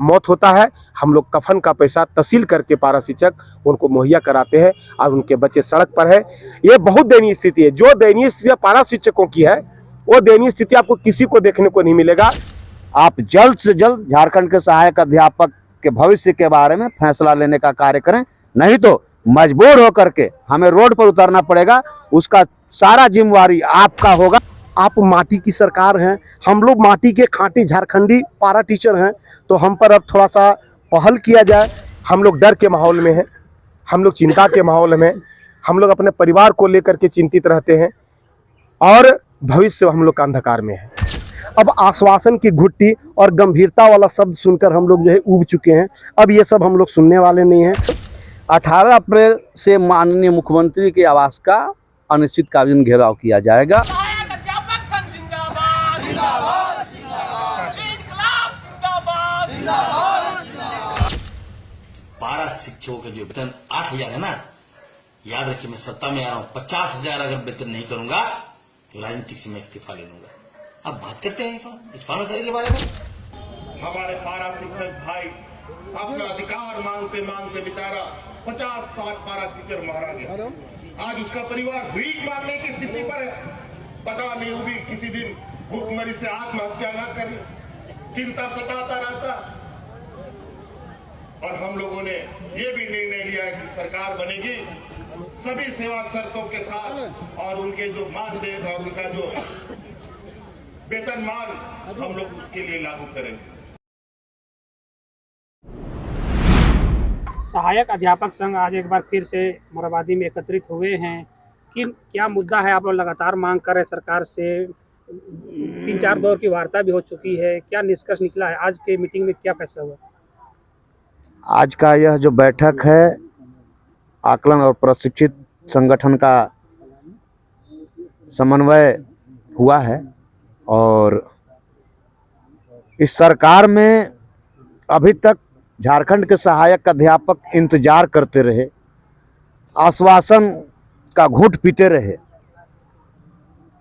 मौत होता है, हम लोग कफन का पैसा तहसील करके पारा शिक्षक उनको मुहैया कराते हैं और उनके बच्चे सड़क पर है। ये बहुत दयनीय स्थिति है। जो दयनीय स्थिति पारा शिक्षकों की है, वो दयनीय स्थिति आपको किसी को देखने को नहीं मिलेगा। आप जल्द से जल्द झारखंड के सहायक अध्यापक के भविष्य के बारे में फैसला लेने का कार्य करें, नहीं तो मजबूर होकर के हमें रोड पर उतरना पड़ेगा। उसका सारा जिम्मेवारी आपका होगा। आप माटी की सरकार हैं, हम लोग माटी के खांटी झारखंडी पारा टीचर हैं, तो हम पर अब थोड़ा सा पहल किया जाए। हम लोग डर के माहौल में हैं, हम लोग चिंता के माहौल में, हम लोग अपने परिवार को लेकर के चिंतित रहते हैं और भविष्य हम लोग का अंधकार में है। अब आश्वासन की घुट्टी और गंभीरता वाला शब्द सुनकर हम लोग जो है ऊब चुके हैं। अब ये सब हम लोग सुनने वाले नहीं हैं। 18 अप्रैल से माननीय मुख्यमंत्री के आवास का अनिश्चितकालीन घेराव किया जाएगा। पारा शिक्षकों का जो वेतन 8,000 है ना, याद रखिए मैं सत्ता में आ रहा हूँ, 50,000 अगर वेतन नहीं करूंगा तो राजनीति से मैं इस्तीफा ले लूंगा। अब बात करते हैं इरफान अंसारी के बारे में। हमारे पारा शिक्षक भाई अपना अधिकार मांगते मांगते बेचारा 50-60 पारा टीचर मारा गया। आज उसका परिवार भीख मांगने की स्थिति पर है। पता नहीं वो भी किसी दिन भूखमरी से आत्महत्या न करे, चिंता सताता रहता। और हम लोगों ने ये भी निर्णय लिया है कि सरकार बनेगी सभी सेवा शर्तों के साथ, और उनके जो मानदेय और उनका जो वेतनमान हम लोग उसके लिए लागू करेंगे। सहायक अध्यापक संघ आज एक बार फिर से मोरहाबादी में एकत्रित हुए हैं कि क्या मुद्दा है। आप लोग लगातार मांग कर रहे सरकार से, 3-4 दौर की वार्ता भी हो चुकी है, क्या निष्कर्ष निकला है? आज के मीटिंग में क्या फैसला हुआ? आज का यह जो बैठक है, आकलन और प्रशिक्षित संगठन का समन्वय हुआ है और इस सरकार में अभी तक झारखंड के सहायक अध्यापक इंतजार करते रहे, आश्वासन का घूंट पीते रहे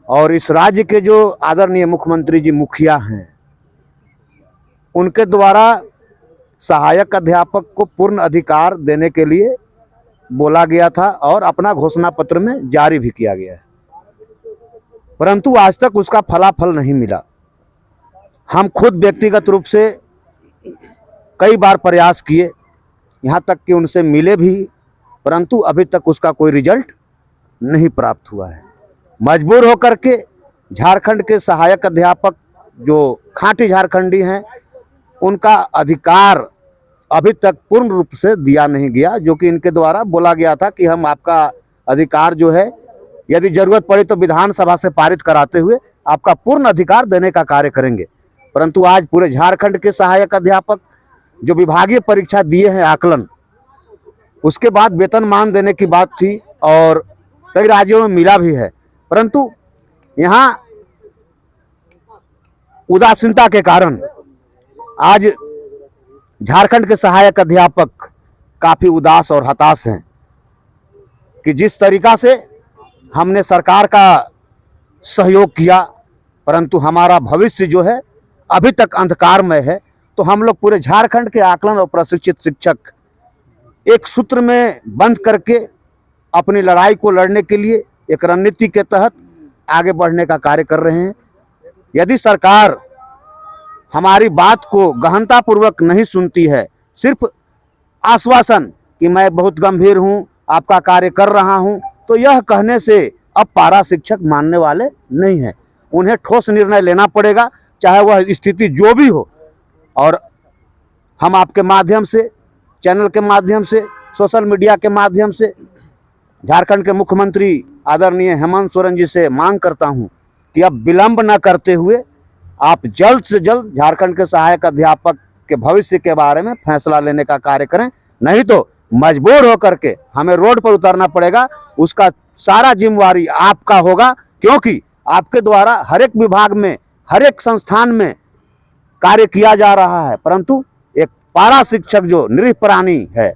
और इस राज्य के जो आदरणीय मुख्यमंत्री जी मुखिया हैं, उनके द्वारा सहायक अध्यापक को पूर्ण अधिकार देने के लिए बोला गया था और अपना घोषणा पत्र में जारी भी किया गया है, परंतु आज तक उसका फलाफल नहीं मिला। हम खुद व्यक्तिगत रूप से कई बार प्रयास किए, यहाँ तक कि उनसे मिले भी, परंतु अभी तक उसका कोई रिजल्ट नहीं प्राप्त हुआ है। मजबूर होकर के झारखंड के सहायक अध्यापक जो खांटी झारखंडी हैं, उनका अधिकार अभी तक पूर्ण रूप से दिया नहीं गया, जो कि इनके द्वारा बोला गया था कि हम आपका अधिकार जो है, यदि जरूरत पड़े तो विधानसभा से पारित कराते हुए आपका पूर्ण अधिकार देने का कार्य करेंगे। परंतु आज पूरे झारखंड के सहायक अध्यापक जो विभागीय परीक्षा दिए हैं आकलन, उसके बाद वेतनमान देने की बात थी और कई राज्यों में मिला भी है, परंतु यहाँ उदासीनता के कारण आज झारखंड के सहायक अध्यापक काफ़ी उदास और हताश हैं कि जिस तरीका से हमने सरकार का सहयोग किया, परंतु हमारा भविष्य जो है अभी तक अंधकारमय है। तो हम लोग पूरे झारखंड के आकलन और प्रशिक्षित शिक्षक एक सूत्र में बंद करके अपनी लड़ाई को लड़ने के लिए एक रणनीति के तहत आगे बढ़ने का कार्य कर रहे हैं। यदि सरकार हमारी बात को गहनतापूर्वक नहीं सुनती है, सिर्फ आश्वासन कि मैं बहुत गंभीर हूं, आपका कार्य कर रहा हूं, तो यह कहने से अब पारा शिक्षक मानने वाले नहीं हैं। उन्हें ठोस निर्णय लेना पड़ेगा, चाहे वह स्थिति जो भी हो। और हम आपके माध्यम से, चैनल के माध्यम से, सोशल मीडिया के माध्यम से झारखंड के मुख्यमंत्री आदरणीय हेमंत सोरेन जी से मांग करता हूं कि अब विलंब न करते हुए आप जल्द से जल्द झारखंड के सहायक अध्यापक के भविष्य के बारे में फैसला लेने का कार्य करें, नहीं तो मजबूर होकर के हमें रोड पर उतरना पड़ेगा। उसका सारा जिम्मेवारी आपका होगा, क्योंकि आपके द्वारा हर एक विभाग में, हर एक संस्थान में कार्य किया जा रहा है, परंतु एक पारा शिक्षक जो निरीह प्राणी है,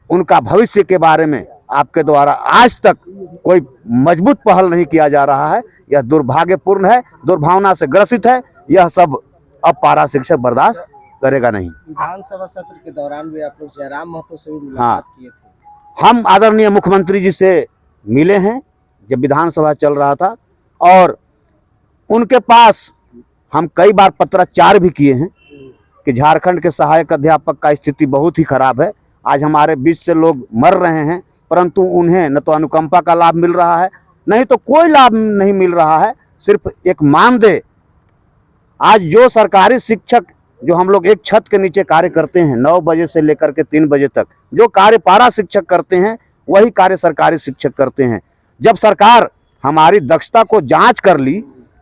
उनका भविष्य के बारे में आपके द्वारा आज तक कोई मजबूत पहल नहीं किया जा रहा है। यह दुर्भाग्यपूर्ण है, दुर्भावना से ग्रसित है। यह सब अब पारा शिक्षक बर्दाश्त करेगा नहीं। विधानसभा सत्र के दौरान भी आप लोग जयराम महतो से भी मुलाकात किए थे। हम आदरणीय मुख्यमंत्री जी से मिले हैं जब विधानसभा चल रहा था, और उनके पास हम कई बार पत्राचार भी किए हैं कि झारखंड के सहायक अध्यापक का स्थिति बहुत ही खराब है। आज हमारे बीच से लोग मर रहे हैं, परंतु उन्हें न तो अनुकंपा का लाभ मिल रहा है, नहीं तो कोई लाभ नहीं मिल रहा है, सिर्फ एक मानदेय। आज जो सरकारी शिक्षक जो हम लोग एक छत के नीचे कार्य करते हैं 9 बजे से लेकर के 3 बजे तक, जो कार्य पारा शिक्षक करते हैं वही कार्य सरकारी शिक्षक करते हैं। जब सरकार हमारी दक्षता को जांच कर ली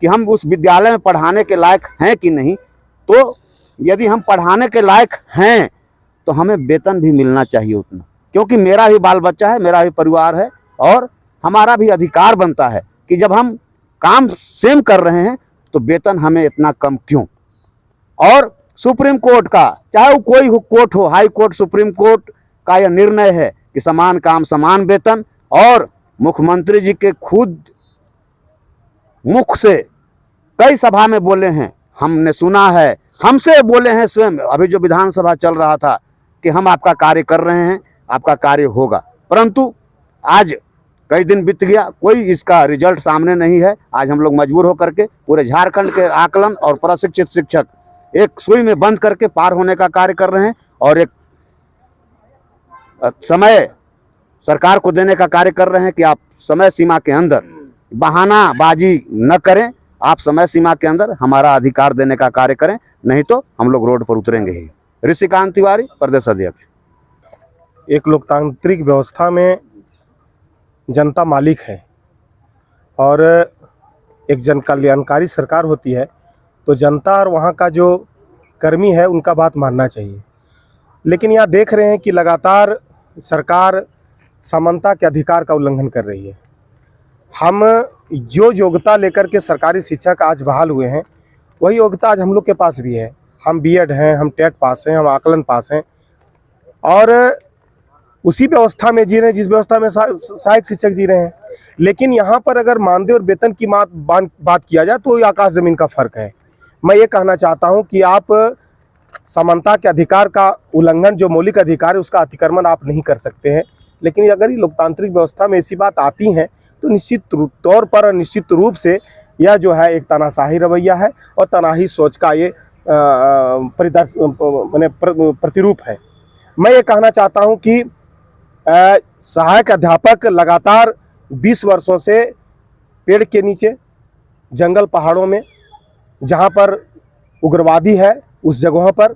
कि हम उस विद्यालय में पढ़ाने के लायक हैं कि नहीं, तो यदि हम पढ़ाने के लायक हैं तो हमें वेतन भी मिलना चाहिए उतना, क्योंकि मेरा भी बाल बच्चा है, मेरा भी परिवार है, और हमारा भी अधिकार बनता है कि जब हम काम सेम कर रहे हैं तो वेतन हमें इतना कम क्यों। और सुप्रीम कोर्ट का, चाहे वो कोई कोर्ट हो, हाई कोर्ट, सुप्रीम कोर्ट का यह निर्णय है कि समान काम समान वेतन, और मुख्यमंत्री जी के खुद मुख से कई सभा में बोले हैं, हमने सुना है, हमसे बोले हैं स्वयं, अभी जो विधानसभा चल रहा था, कि हम आपका कार्य कर रहे हैं, आपका कार्य होगा। परंतु आज कई दिन बीत गया, कोई इसका रिजल्ट सामने नहीं है। आज हम लोग मजबूर होकर के पूरे झारखंड के आकलन और प्रशिक्षित शिक्षक एक सुई में बंद करके पार होने का कार्य कर रहे हैं, और एक समय सरकार को देने का कार्य कर रहे हैं कि आप समय सीमा के अंदर बहानाबाजी न करें, आप समय सीमा के अंदर हमारा अधिकार देने का कार्य करें, नहीं तो हम लोग रोड पर उतरेंगे ही। ऋषिकांत तिवारी, प्रदेश अध्यक्ष। एक लोकतांत्रिक व्यवस्था में जनता मालिक है, और एक जन कल्याणकारी सरकार होती है, तो जनता और वहाँ का जो कर्मी है उनका बात मानना चाहिए। लेकिन यहाँ देख रहे हैं कि लगातार सरकार समानता के अधिकार का उल्लंघन कर रही है। हम जो योग्यता लेकर के सरकारी शिक्षक आज बहाल हुए हैं, वही योग्यता आज हम लोग के पास भी है। हम बीएड हैं, हम टेट पास हैं, हम आकलन पास हैं, और उसी व्यवस्था में जी रहे हैं जिस व्यवस्था में सहायक शिक्षक जी रहे हैं। लेकिन यहाँ पर अगर मानदेय और वेतन की बात किया जाए तो आकाश ज़मीन का फ़र्क है। मैं ये कहना चाहता हूँ कि आप समानता के अधिकार का उल्लंघन, जो मौलिक अधिकार है उसका अतिक्रमण आप नहीं कर सकते हैं। लेकिन अगर ये लोकतांत्रिक व्यवस्था में ऐसी बात आती है तो निश्चित तौर पर और निश्चित रूप से यह जो है एक तानाशाही रवैया है, और तनाही सोच का ये प्रतिरूप है। मैं ये कहना चाहता हूँ कि सहायक अध्यापक लगातार 20 वर्षों से पेड़ के नीचे, जंगल पहाड़ों में, जहाँ पर उग्रवादी है उस जगहों पर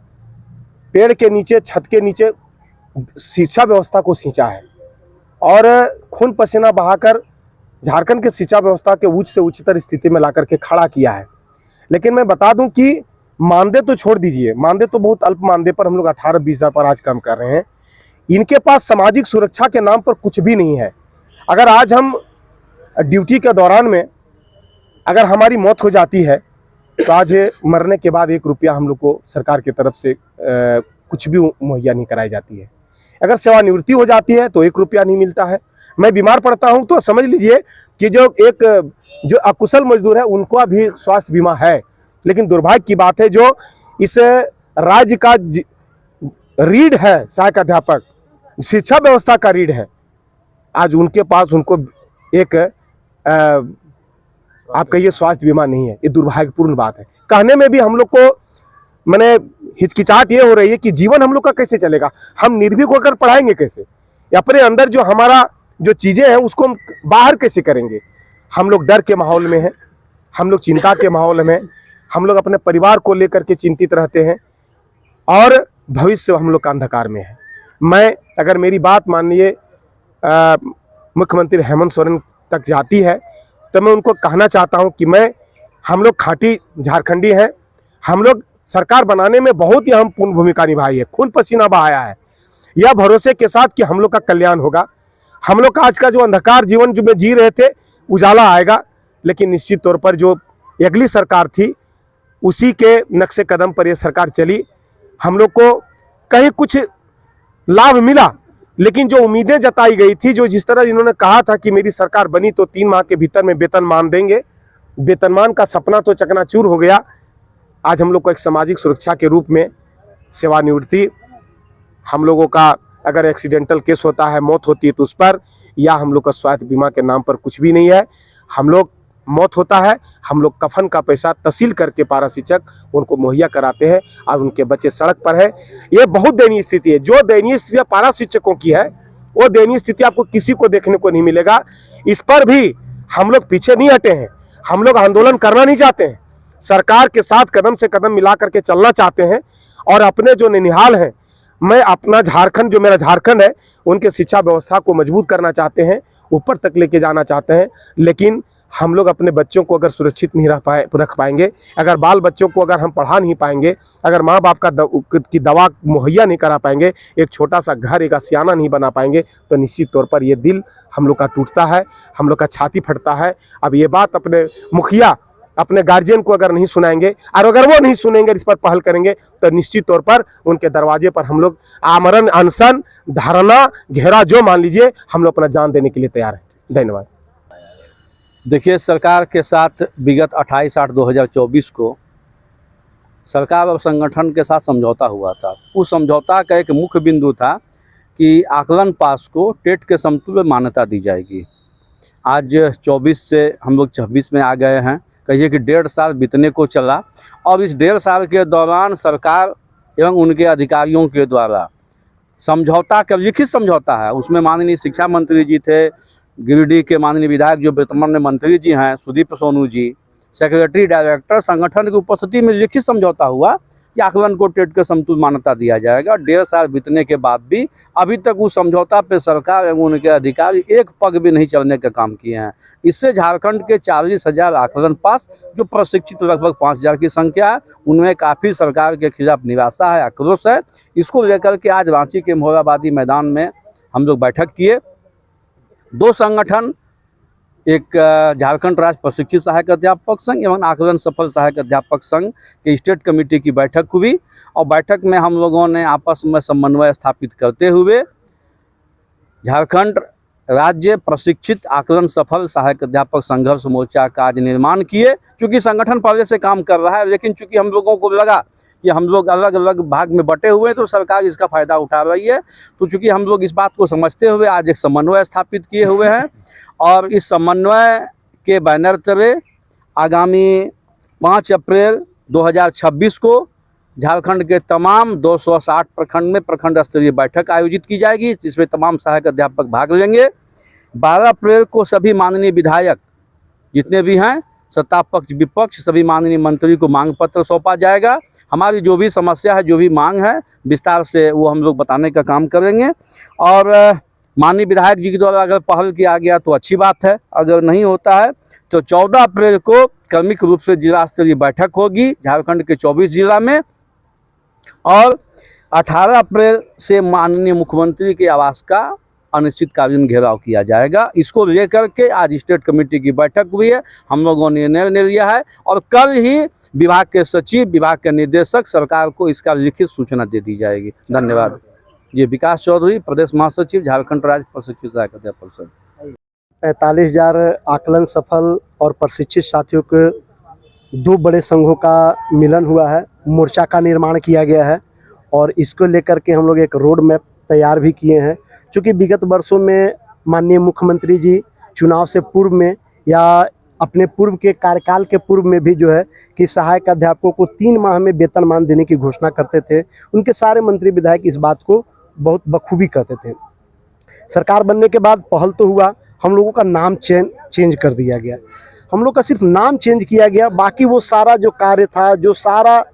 पेड़ के नीचे, छत के नीचे शिक्षा व्यवस्था को सींचा है, और खून पसीना बहाकर झारखंड के शिक्षा व्यवस्था के उच्च से उच्चतर स्थिति में लाकर के खड़ा किया है। लेकिन मैं बता दूं कि मानदेय तो छोड़ दीजिए, मानदेय तो बहुत अल्प मानदेय पर हम लोग 18-20 हज़ार पर आज काम कर रहे हैं। इनके पास सामाजिक सुरक्षा के नाम पर कुछ भी नहीं है। अगर आज हम ड्यूटी के दौरान में अगर हमारी मौत हो जाती है तो आज मरने के बाद 1 रुपया हम लोग को सरकार की तरफ से कुछ भी मुहैया नहीं कराई जाती है। अगर सेवानिवृत्ति हो जाती है तो 1 रुपया नहीं मिलता है। मैं बीमार पड़ता हूं तो समझ लीजिए कि जो अकुशल मजदूर है उनको भी स्वास्थ्य बीमा है। लेकिन दुर्भाग्य की बात है, जो इस राज्य का रीढ़ है, सहायक अध्यापक शिक्षा व्यवस्था का रीढ़ है, आज उनके पास उनको एक आप कहिए स्वास्थ्य बीमा नहीं है। ये दुर्भाग्यपूर्ण बात है। कहने में भी हम लोग को मैंने हिचकिचाहट ये हो रही है कि जीवन हम लोग का कैसे चलेगा, हम निर्भीक होकर पढ़ाएंगे कैसे, या अपने अंदर जो हमारा जो चीज़ें हैं उसको हम बाहर कैसे करेंगे। हम लोग डर के माहौल में हैं, हम लोग चिंता के माहौल में, हम लोग अपने परिवार को लेकर के चिंतित रहते हैं, और भविष्य हम लोग का अंधकार में है। मैं अगर मेरी बात माननीय मुख्यमंत्री हेमंत सोरेन तक जाती है तो मैं उनको कहना चाहता हूं कि हम लोग खाटी झारखंडी हैं, हम लोग सरकार बनाने में बहुत ही अहम पूर्ण भूमिका निभाई है, खून पसीना बहाया है, यह भरोसे के साथ कि हम लोग का कल्याण होगा। हम लोग का आज का जो अंधकार जीवन जो में जी रहे थे उजाला आएगा। लेकिन निश्चित तौर पर जो अगली सरकार थी उसी के नक्शे कदम पर यह सरकार चली। हम लोग को कहीं कुछ लाभ मिला, लेकिन जो उम्मीदें जताई गई थी, जो जिस तरह इन्होंने कहा था कि मेरी सरकार बनी तो 3 माह के भीतर में वेतनमान देंगे, वेतनमान का सपना तो चकनाचूर हो गया। आज हम लोग को एक सामाजिक सुरक्षा के रूप में सेवानिवृत्ति, हम लोगों का अगर एक्सीडेंटल केस होता है, मौत होती है तो उस पर, या हम लोग का स्वास्थ्य बीमा के नाम पर कुछ भी नहीं है। हम लोग मौत होता है, हम लोग कफन का पैसा तहसील करके पारा शिक्षक उनको मुहैया कराते हैं और उनके बच्चे सड़क पर है। ये बहुत दयनीय स्थिति है। जो दयनीय स्थिति पारा शिक्षकों की है, वो दयनीय स्थिति आपको किसी को देखने को नहीं मिलेगा। इस पर भी हम लोग पीछे नहीं हटे हैं। हम लोग आंदोलन करना नहीं चाहते हैं, सरकार के साथ कदम से कदम मिला करके चलना चाहते हैं। और अपने जो ननिहाल हैं, मैं अपना झारखंड, जो मेरा झारखंड है, उनके शिक्षा व्यवस्था को मजबूत करना चाहते हैं, ऊपर तक लेके जाना चाहते हैं। लेकिन हम लोग अपने बच्चों को अगर सुरक्षित नहीं रख पाएंगे, अगर बाल बच्चों को अगर हम पढ़ा नहीं पाएंगे, अगर माँ बाप की दवा मुहैया नहीं करा पाएंगे, एक छोटा सा घर, एक आशियाना नहीं बना पाएंगे, तो निश्चित तौर पर ये दिल हम लोग का टूटता है, हम लोग का छाती फटता है। अब ये बात अपने मुखिया, अपने गार्जियन को अगर नहीं सुनाएंगे, और अगर वो नहीं सुनेंगे, इस पर पहल करेंगे, तो निश्चित तौर पर उनके दरवाजे पर हम लोग आमरण अनशन, धरना, घेरा, जो मान लीजिए, हम लोग अपना जान देने के लिए तैयार हैं। धन्यवाद। देखिए, सरकार के साथ विगत 28/8/2024 को सरकार और संगठन के साथ समझौता हुआ था। उस समझौता का एक मुख्य बिंदु था कि आकलन पास को टेट के समतुल्य मान्यता दी जाएगी। आज 24 से हम लोग 26 में आ गए हैं। कहिए कि 1.5 साल बीतने को चला, और इस 1.5 साल के दौरान सरकार एवं उनके अधिकारियों के द्वारा समझौता का लिखित समझौता है। उसमें माननीय शिक्षा मंत्री जी थे, गिरिडीह के माननीय विधायक जो वर्तमान में मंत्री जी हैं, सुदीप सोनू जी, सेक्रेटरी डायरेक्टर, संगठन की उपस्थिति में लिखित समझौता हुआ कि आकलन को टेट के समतुल्य मान्यता दिया जाएगा। 1.5 साल बीतने के बाद भी अभी तक उस समझौता पे सरकार एवं उनके अधिकारी एक पग भी नहीं चलने का काम किए हैं। इससे झारखंड के 40,000 आकलन पास, जो प्रशिक्षित लगभग 5,000 की संख्या है, उनमें काफ़ी सरकार के खिलाफ निराशा है, आक्रोश है। इसको लेकर के आज रांची के मोहराबादी मैदान में हम लोग बैठक किए। 2 संगठन, एक झारखंड राज्य प्रशिक्षित सहायक अध्यापक संघ एवं आकलन सफल सहायक अध्यापक संघ के स्टेट कमेटी की बैठक हुई, और बैठक में हम लोगों ने आपस में समन्वय स्थापित करते हुए झारखंड राज्य प्रशिक्षित आकलन सफल सहायक अध्यापक संघर्ष मोर्चा का आज निर्माण किए। चूँकि संगठन पहले से काम कर रहा है, लेकिन चूँकि हम लोगों को लगा कि हम लोग अलग अलग भाग में बटे हुए हैं, तो सरकार इसका फ़ायदा उठा रही है। तो चूँकि हम लोग इस बात को समझते हुए आज एक समन्वय स्थापित किए हुए हैं, और इस समन्वय के बैनर तले आगामी 5 अप्रैल 2026 को झारखंड के तमाम 260 प्रखंड में प्रखंड स्तरीय बैठक आयोजित की जाएगी, जिसमें तमाम सहायक अध्यापक भाग लेंगे। 12 अप्रैल को सभी माननीय विधायक जितने भी हैं, सत्ता पक्ष विपक्ष, सभी माननीय मंत्री को मांग पत्र सौंपा जाएगा। हमारी जो भी समस्या है, जो भी मांग है, विस्तार से वो हम लोग बताने का काम करेंगे। और माननीय विधायक जी के द्वारा अगर पहल किया गया तो अच्छी बात है, अगर नहीं होता है तो 14 अप्रैल को क्रमिक रूप से जिला स्तरीय बैठक होगी झारखंड के 24 जिला में, और 18 अप्रैल से माननीय मुख्यमंत्री के आवास का अनिश्चितकालीन घेराव किया जाएगा। इसको लेकर के आज स्टेट कमेटी की बैठक हुई है, हम लोगों ने निर्णय लिया है, और कल ही विभाग के सचिव, विभाग के निदेशक सरकार को इसका लिखित सूचना दे दी जाएगी। धन्यवाद। ये विकास चौधरी, प्रदेश महासचिव, झारखंड राज्य प्रशिक्षित सहायक अध्यापक संघ। 45,000 आकलन सफल और प्रशिक्षित साथियों के 2 बड़े संघों का मिलन हुआ है, मोर्चा का निर्माण किया गया है, और इसको लेकर के हम लोग एक रोड मैप तैयार भी किए हैं। क्योंकि विगत वर्षों में माननीय मुख्यमंत्री जी चुनाव से पूर्व में या अपने पूर्व के कार्यकाल के पूर्व में भी जो है कि सहायक अध्यापकों को 3 माह में वेतनमान देने की घोषणा करते थे। उनके सारे मंत्री विधायक इस बात को बहुत बखूबी करते थे। सरकार बनने के बाद पहल तो हुआ, हम लोगों का नाम चेंज कर दिया गया। हम लोग का सिर्फ नाम चेंज किया गया, बाकी वो सारा जो कार्य था, जो सारा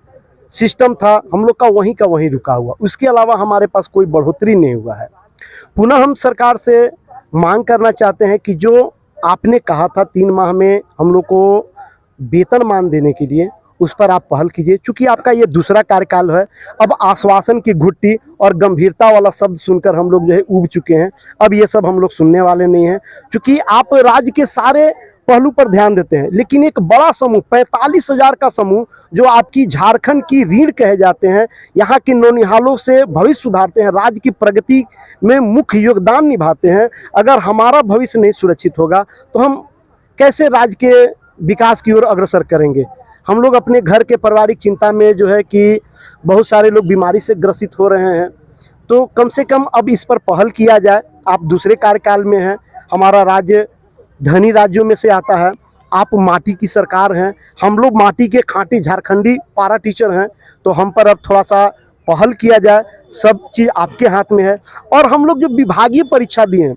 सिस्टम था, हम लोग का वहीं रुका हुआ। उसके अलावा हमारे पास कोई बढ़ोतरी नहीं हुआ है। पुनः हम सरकार से मांग करना चाहते हैं कि जो आपने कहा था 3 माह में हम लोग को वेतनमान देने के लिए, उस पर आप पहल कीजिए। चूँकि आपका ये दूसरा कार्यकाल है, अब आश्वासन की घुट्टी और गंभीरता वाला शब्द सुनकर हम लोग जो है ऊब चुके हैं। अब ये सब हम लोग सुनने वाले नहीं हैं। चूँकि आप राज्य के सारे पहलू पर ध्यान देते हैं, लेकिन एक बड़ा समूह 45,000 का समूह जो आपकी झारखंड की रीढ़ कहे जाते हैं, यहाँ के नौनिहालों से भविष्य सुधारते हैं, राज्य की प्रगति में मुख्य योगदान निभाते हैं, अगर हमारा भविष्य नहीं सुरक्षित होगा तो हम कैसे राज्य के विकास की ओर अग्रसर करेंगे। हम लोग अपने घर के पारिवारिक चिंता में जो है कि बहुत सारे लोग बीमारी से ग्रसित हो रहे हैं, तो कम से कम अब इस पर पहल किया जाए। आप दूसरे कार्यकाल में हैं, हमारा राज्य धनी राज्यों में से आता है, आप माटी की सरकार हैं, हम लोग माटी के खाँटी झारखंडी पारा टीचर हैं, तो हम पर अब थोड़ा सा पहल किया जाए। सब चीज़ आपके हाथ में है। और हम लोग जो विभागीय परीक्षा दिए हैं,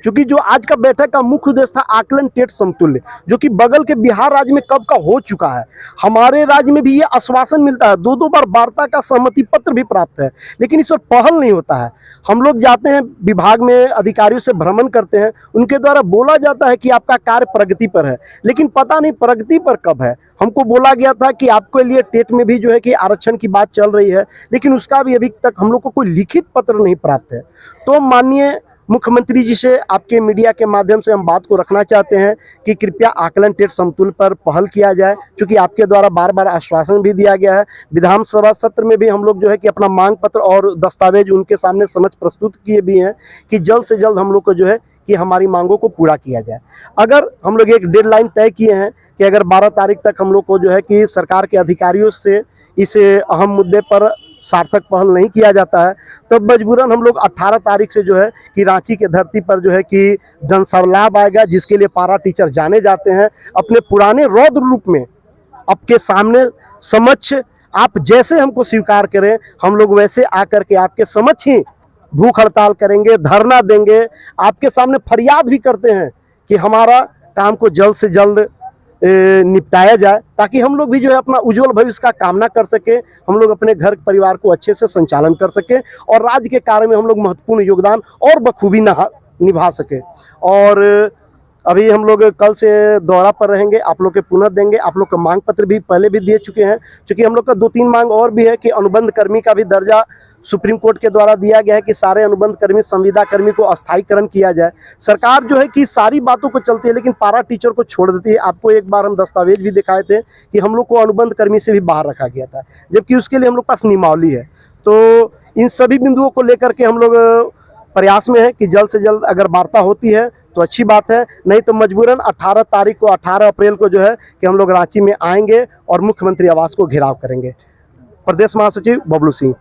क्योंकि जो आज का बैठक का मुख्य उद्देश्य था आकलन टेट समतुल्य, जो कि बगल के बिहार राज्य में कब का हो चुका है। हमारे राज्य में भी ये आश्वासन मिलता है, 2-2 बार वार्ता का सहमति पत्र भी प्राप्त है, लेकिन इस पर पहल नहीं होता है। हम लोग जाते हैं विभाग में, अधिकारियों से भ्रमण करते हैं, उनके द्वारा बोला जाता है कि आपका कार्य प्रगति पर है, लेकिन पता नहीं प्रगति पर कब है। हमको बोला गया था कि आपके लिए टेट में भी जो है कि आरक्षण की बात चल रही है, लेकिन उसका भी अभी तक हम लोग को कोई लिखित पत्र नहीं प्राप्त है। तो माननीय मुख्यमंत्री जी से आपके मीडिया के माध्यम से हम बात को रखना चाहते हैं कि कृपया आकलन टेट समतुल्य पर पहल किया जाए, क्योंकि आपके द्वारा बार बार आश्वासन भी दिया गया है। विधानसभा सत्र में भी हम लोग जो है कि अपना मांग पत्र और दस्तावेज उनके सामने समझ प्रस्तुत किए भी हैं कि जल्द से जल्द हम लोग को जो है कि हमारी मांगों को पूरा किया जाए। अगर हम लोग एक डेडलाइन तय किए हैं कि अगर 12 तारीख तक हम लोग को जो है कि सरकार के अधिकारियों से इस अहम मुद्दे पर सार्थक पहल नहीं किया जाता है, तो मजबूरन हम लोग 18 तारीख से जो है कि रांची के धरती पर जो है कि जनसलाब आएगा, जिसके लिए पारा टीचर जाने जाते हैं। अपने पुराने रौद्र रूप में आपके सामने समक्ष आप जैसे हमको स्वीकार करें, हम लोग वैसे आकर के आपके समक्ष ही भूख हड़ताल करेंगे, धरना देंगे, आपके सामने फरियाद भी करते हैं कि हमारा काम को जल्द से जल्द निपटाया जाए, ताकि हम लोग भी जो है अपना उज्जवल भविष्य का कामना कर सके, हम लोग अपने घर परिवार को अच्छे से संचालन कर सके और राज्य के कार्य में हम लोग महत्वपूर्ण योगदान और बखूबी निभा सके। और अभी हम लोग कल से दौरा पर रहेंगे, आप लोग के पुनः देंगे। आप लोग का मांग पत्र भी पहले भी दे चुके हैं, क्योंकि हम लोग का 2-3 मांग और भी है कि अनुबंध कर्मी का भी दर्जा सुप्रीम कोर्ट के द्वारा दिया गया है कि सारे अनुबंध कर्मी, संविदा कर्मी को अस्थायीकरण किया जाए। सरकार जो है कि सारी बातों को चलती है, लेकिन पारा टीचर को छोड़ देती है। आपको एक बार हम दस्तावेज भी दिखाए थे कि हम लोग को अनुबंध कर्मी से भी बाहर रखा गया था, जबकि उसके लिए हम लोग पास नियमावली है। तो इन सभी बिंदुओं को लेकर के हम लोग प्रयास में है कि जल्द से जल्द अगर वार्ता होती है तो अच्छी बात है, नहीं तो मजबूरन 18 तारीख को 18 अप्रैल को जो है कि हम लोग रांची में आएंगे और मुख्यमंत्री आवास को घेराव करेंगे। प्रदेश महासचिव बबलू सिंह।